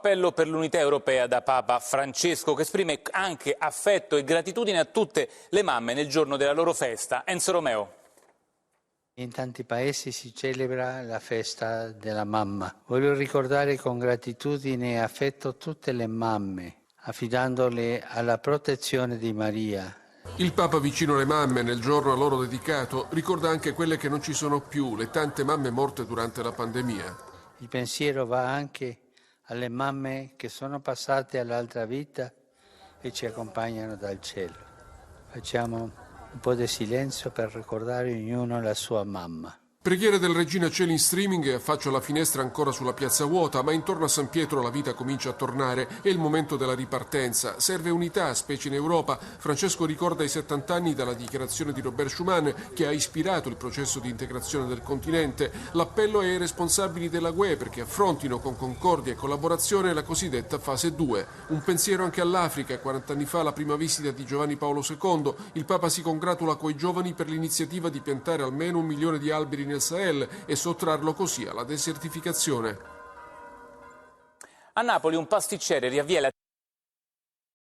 appello per l'unità europea da Papa Francesco, che esprime anche affetto e gratitudine a tutte le mamme nel giorno della loro festa. Enzo Romeo. In tanti paesi si celebra la festa della mamma. Voglio ricordare con gratitudine e affetto tutte le mamme, affidandole alla protezione di Maria. Il Papa vicino alle mamme nel giorno a loro dedicato ricorda anche quelle che non ci sono più, le tante mamme morte durante la pandemia. Il pensiero va anche alle mamme che sono passate all'altra vita e ci accompagnano dal cielo. Facciamo un po' di silenzio per ricordare ognuno la sua mamma. Preghiere del Regina Coeli in streaming e affaccio alla finestra ancora sulla piazza vuota, ma intorno a San Pietro la vita comincia a tornare. È il momento della ripartenza. Serve unità, specie in Europa. Francesco ricorda i 70 anni dalla dichiarazione di Robert Schuman che ha ispirato il processo di integrazione del continente. L'appello è ai responsabili della UE perché affrontino con concordia e collaborazione la cosiddetta fase 2. Un pensiero anche all'Africa. 40 anni fa la prima visita di Giovanni Paolo II. Il Papa si congratula coi giovani per l'iniziativa di piantare almeno 1 milione di alberi nel Sahel e sottrarlo così alla desertificazione. A Napoli un pasticcere riavvia la